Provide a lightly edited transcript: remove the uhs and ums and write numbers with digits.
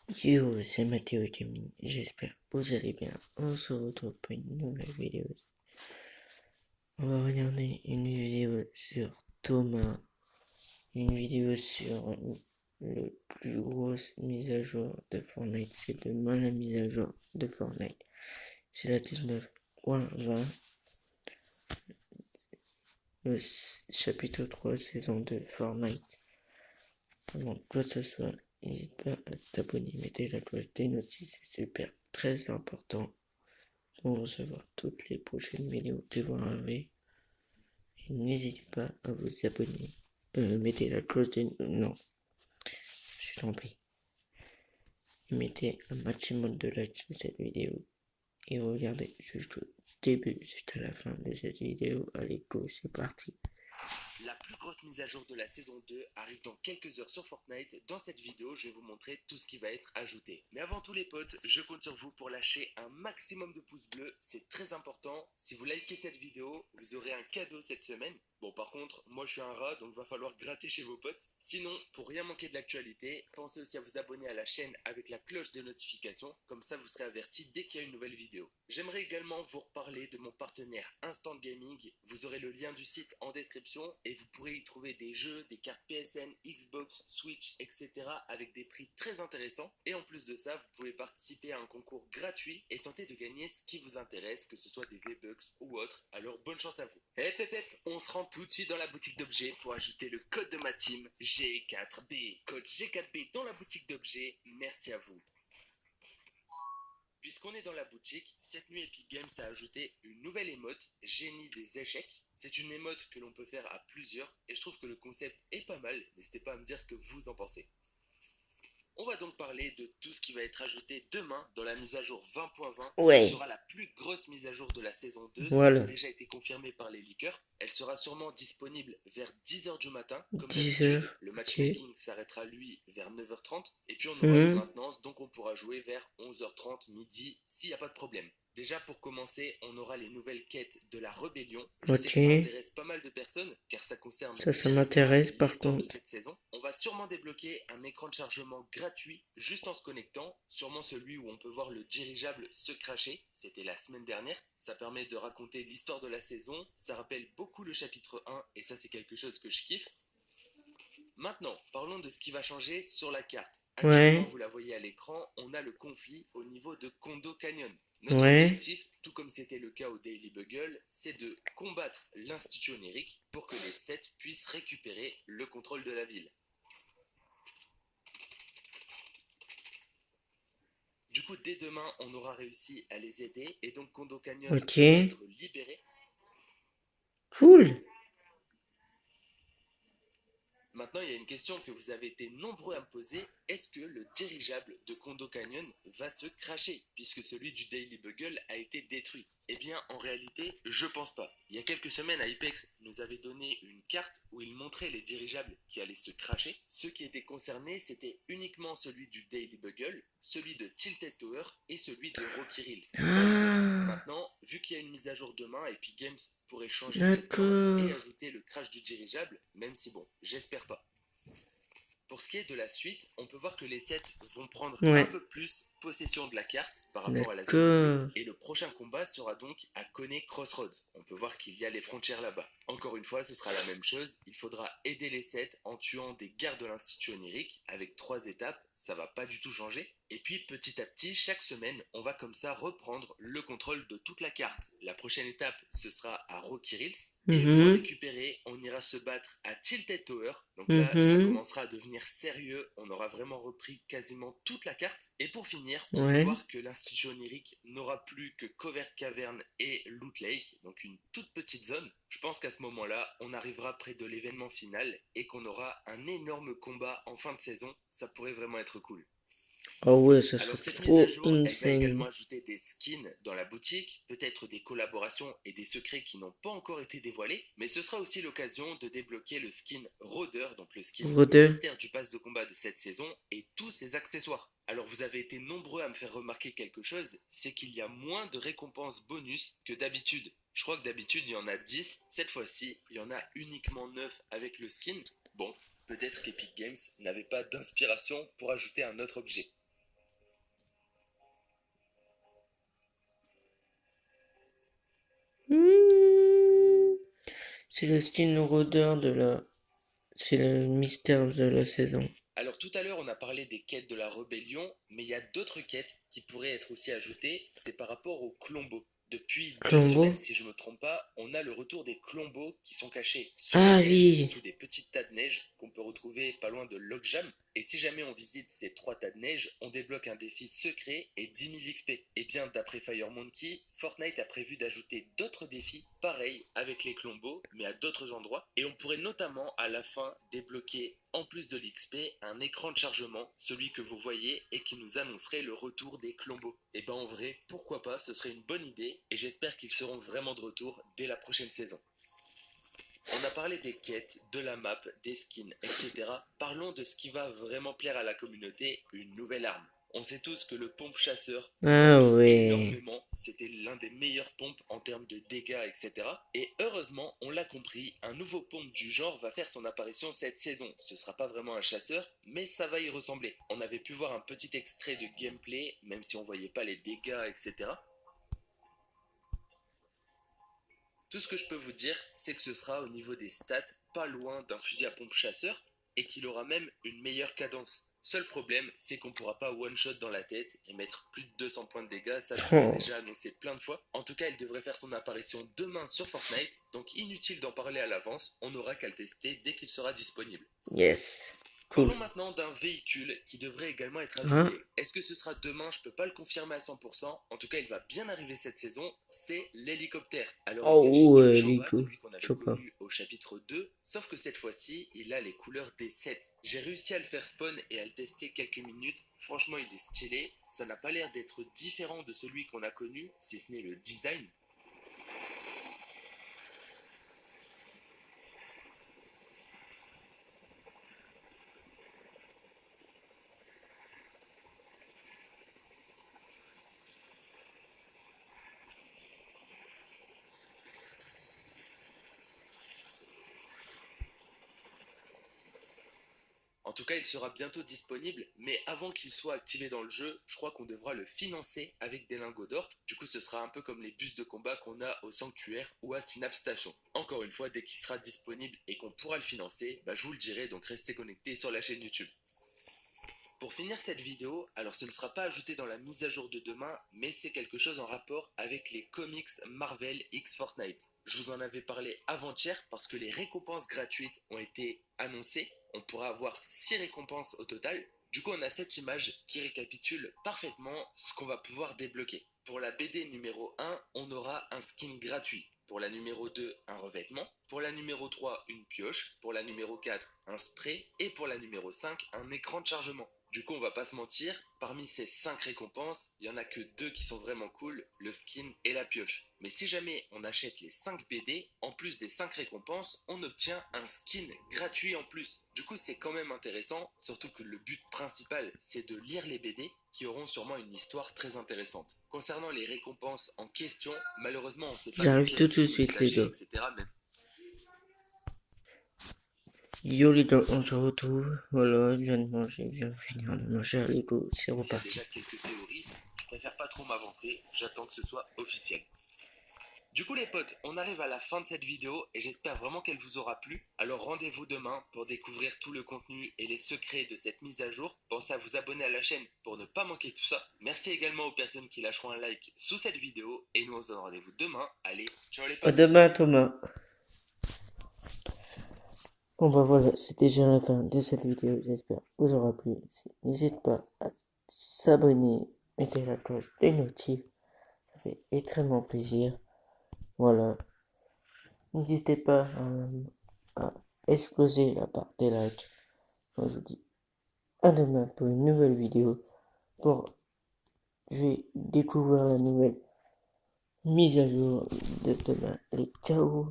Yo, c'est Mathéo Gaming, j'espère que vous allez bien. On se retrouve pour une nouvelle vidéo. On va regarder une vidéo sur Thomas, une vidéo sur le plus grosse mise à jour de Fortnite. C'est demain la mise à jour de Fortnite. C'est la 19.20, le chapitre 3, saison 2 Fortnite. Avant quoi que ce soit, n'hésite pas à t'abonner, mettez la cloche des notices, c'est super, très important pour recevoir toutes les prochaines vidéos qui vont arriver. Et n'hésitez pas à vous abonner. Mettez la cloche des... Non, je suis trompé. Et mettez un maximum de likes sur cette vidéo. Et regardez jusqu'au début, jusqu'à la fin de cette vidéo. Allez, go, c'est parti. La plus grosse mise à jour de la saison 2 arrive dans quelques heures sur Fortnite. Dans cette vidéo, je vais vous montrer tout ce qui va être ajouté. Mais avant tout les potes, je compte sur vous pour lâcher un maximum de pouces bleus. C'est très important. Si vous likez cette vidéo, vous aurez un cadeau cette semaine. Bon, par contre, moi je suis un rat, donc va falloir gratter chez vos potes. Sinon, pour rien manquer de l'actualité, pensez aussi à vous abonner à la chaîne avec la cloche de notification, comme ça vous serez averti dès qu'il y a une nouvelle vidéo. J'aimerais également vous reparler de mon partenaire Instant Gaming. Vous aurez le lien du site en description et vous pourrez y trouver des jeux, des cartes PSN, Xbox, Switch, etc. avec des prix très intéressants. Et en plus de ça, vous pouvez participer à un concours gratuit et tenter de gagner ce qui vous intéresse, que ce soit des V-Bucks ou autre. Alors bonne chance à vous. On se rend tout de suite dans la boutique d'objets pour ajouter le code de ma team G4B. Code G4B dans la boutique d'objets, merci à vous. Puisqu'on est dans la boutique, cette nuit Epic Games a ajouté une nouvelle émote, Génie des échecs. C'est une émote que l'on peut faire à plusieurs et je trouve que le concept est pas mal. N'hésitez pas à me dire ce que vous en pensez. On va donc parler de tout ce qui va être ajouté demain dans la mise à jour 20.20 qui Ouais, sera la plus grosse mise à jour de la saison 2. Ça a voilà. déjà été confirmé par les leakers. Elle sera sûrement disponible vers 10h du matin. Comme 10 d'habitude, heures. le Ok. matchmaking s'arrêtera lui vers 9h30. Et puis on aura une Mhm. maintenance, donc on pourra jouer vers 11h30, midi, s'il n'y a pas de problème. Déjà pour commencer, on aura les nouvelles quêtes de la rébellion. Je sais Ok. que ça intéresse pas mal de personnes car ça concerne Ça directement m'intéresse par l'histoire de contre. cette saison. On va sûrement débloquer un écran de chargement gratuit juste en se connectant, sûrement celui où on peut voir le dirigeable se cracher. C'était la semaine dernière. Ça permet de raconter l'histoire de la saison. Ça rappelle beaucoup le chapitre 1 et ça c'est quelque chose que je kiffe. Maintenant, parlons de ce qui va changer sur la carte. Actuellement, Ouais. vous la voyez à l'écran, on a le conflit au niveau de Kondo Canyon. Notre Ouais. objectif, tout comme c'était le cas au Daily Bugle, c'est de combattre l'Institut onirique pour que les 7 puissent récupérer le contrôle de la ville. Du coup, dès demain, on aura réussi à les aider et donc Kondo Canyon Ok. pourra être libéré. Cool. Maintenant, il y a une question que vous avez été nombreux à me poser. Est-ce que le dirigeable de Kondo Canyon va se cracher puisque celui du Daily Bugle a été détruit? Eh bien, en réalité, je pense pas. Il y a quelques semaines, Apex nous avait donné une carte où il montrait les dirigeables qui allaient se cracher. Ceux qui étaient concernés, c'était uniquement celui du Daily Bugle, celui de Tilted Tower et celui de Rocky Hills. Pas les autres. Ah. Maintenant, vu qu'il y a une mise à jour demain, Epic Games pourrait changer ses plans et D'accord. ajouter le crash du dirigeable, même si bon, j'espère pas. Pour ce qui est de la suite, on peut voir que les 7 vont prendre un Ouais. peu plus possession de la carte par rapport à la zone 1, D'accord. et le prochain combat sera donc à Coney Crossroads. On peut voir qu'il y a les frontières là-bas. Encore une fois, ce sera la même chose, il faudra aider les 7 en tuant des gardes de l'Institut onirique avec 3 étapes, ça va pas du tout changer. Et puis petit à petit, chaque semaine, on va comme ça reprendre le contrôle de toute la carte. La prochaine étape, ce sera à Rocky Hills. Et une fois Mhm. récupéré, on ira se battre à Tilted Tower. Donc là, ça Mhm. commencera à devenir sérieux. On aura vraiment repris quasiment toute la carte. Et pour finir, on peut Ouais. voir que l'Institut onirique n'aura plus que Covert Cavern et Loot Lake, donc une toute petite zone. Je pense qu'à ce moment-là, on arrivera près de l'événement final et qu'on aura un énorme combat en fin de saison. Ça pourrait vraiment être cool. Ah ouais, ça serait Alors cette mise à trop jour, elle va également insane. ajouter des skins dans la boutique, peut-être des collaborations et des secrets qui n'ont pas encore été dévoilés, mais ce sera aussi l'occasion de débloquer le skin Rôdeur, donc le skin Rodeux. mystère du pass de combat de cette saison, et tous ses accessoires. Alors vous avez été nombreux à me faire remarquer quelque chose, c'est qu'il y a moins de récompenses bonus que d'habitude. Je crois que d'habitude il y en a 10, cette fois-ci il y en a uniquement 9 avec le skin. Bon, peut-être qu'Epic Games n'avait pas d'inspiration pour ajouter un autre objet. C'est le skin rôdeur c'est le mystère de la saison. Alors tout à l'heure on a parlé des quêtes de la rébellion, mais il y a d'autres quêtes qui pourraient être aussi ajoutées, c'est par rapport aux clombos. Depuis 2 semaines, si je me trompe pas, on a le retour des clombos qui sont cachés sous la neige, sous des petites tas de neige qu'on peut retrouver pas loin de Logjam. Et si jamais on visite ces 3 tas de neige, on débloque un défi secret et 10 000 XP. Et bien d'après FireMonkey, Fortnite a prévu d'ajouter d'autres défis pareils avec les clombos, mais à d'autres endroits. Et on pourrait notamment à la fin débloquer en plus de l'XP, un écran de chargement, celui que vous voyez et qui nous annoncerait le retour des clombos. Et ben en vrai, pourquoi pas, ce serait une bonne idée et j'espère qu'ils seront vraiment de retour dès la prochaine saison. On a parlé des quêtes, de la map, des skins, etc. Parlons de ce qui va vraiment plaire à la communauté, une nouvelle arme. On sait tous que le pompe chasseur énormément, c'était l'un des meilleurs pompes en termes de dégâts, etc. Et heureusement, on l'a compris, un nouveau pompe du genre va faire son apparition cette saison. Ce sera pas vraiment un chasseur, mais ça va y ressembler. On avait pu voir un petit extrait de gameplay, même si on voyait pas les dégâts, etc. Tout ce que je peux vous dire, c'est que ce sera au niveau des stats pas loin d'un fusil à pompe chasseur et qu'il aura même une meilleure cadence. Seul problème, c'est qu'on pourra pas one-shot dans la tête et mettre plus de 200 points de dégâts, ça je vous l'ai déjà annoncé plein de fois. En tout cas, il devrait faire son apparition demain sur Fortnite, donc inutile d'en parler à l'avance, on n'aura qu'à le tester dès qu'il sera disponible. Yes. Cool. Parlons maintenant d'un véhicule qui devrait également être ajouté. Est-ce que ce sera demain? Je peux pas le confirmer à 100%. En tout cas, il va bien arriver cette saison. C'est l'hélicoptère. Alors, il s'agit du Chopa, celui qu'on avait connu au chapitre 2. Sauf que cette fois-ci, il a les couleurs des 7. J'ai réussi à le faire spawn et à le tester quelques minutes. Franchement, il est stylé. Ça n'a pas l'air d'être différent de celui qu'on a connu, si ce n'est le design. En tout cas, il sera bientôt disponible, mais avant qu'il soit activé dans le jeu, je crois qu'on devra le financer avec des lingots d'or. Du coup, ce sera un peu comme les bus de combat qu'on a au Sanctuaire ou à Synapse Station. Encore une fois, dès qu'il sera disponible et qu'on pourra le financer, je vous le dirai, donc restez connectés sur la chaîne YouTube. Pour finir cette vidéo, alors ce ne sera pas ajouté dans la mise à jour de demain, mais c'est quelque chose en rapport avec les comics Marvel X Fortnite. Je vous en avais parlé avant-hier parce que les récompenses gratuites ont été annoncées. On pourra avoir 6 récompenses au total. Du coup, on a cette image qui récapitule parfaitement ce qu'on va pouvoir débloquer. Pour la BD numéro 1, on aura un skin gratuit. Pour la numéro 2, un revêtement. Pour la numéro 3, une pioche. Pour la numéro 4, un spray. Et pour la numéro 5, un écran de chargement. Du coup, on va pas se mentir, parmi ces 5 récompenses, il y en a que 2 qui sont vraiment cool, le skin et la pioche. Mais si jamais on achète les 5 BD, en plus des 5 récompenses, on obtient un skin gratuit en plus. Du coup, c'est quand même intéressant, surtout que le but principal, c'est de lire les BD, qui auront sûrement une histoire très intéressante. Concernant les récompenses en question, malheureusement, on sait pas de quel skin il s'agit, etc. Mais... Yo les gars, on se retrouve. Voilà, je viens de manger, je viens de finir de manger. Allez go, c'est reparti. S'il y a déjà quelques théories, je préfère pas trop m'avancer, j'attends que ce soit officiel. Du coup les potes, on arrive à la fin de cette vidéo et j'espère vraiment qu'elle vous aura plu. Alors rendez-vous demain pour découvrir tout le contenu et les secrets de cette mise à jour. Pensez à vous abonner à la chaîne pour ne pas manquer tout ça. Merci également aux personnes qui lâcheront un like sous cette vidéo et nous on se donne rendez-vous demain. Allez, ciao les potes. À demain Thomas. Bon voilà, c'est déjà la fin de cette vidéo, j'espère que vous aura plu. N'hésitez pas à s'abonner, mettez la cloche des notifs, ça fait extrêmement plaisir. Voilà, n'hésitez pas à exploser la barre des likes. Moi, je vous dis à demain pour une nouvelle vidéo. Je vais découvrir la nouvelle mise à jour de demain. Allez, ciao!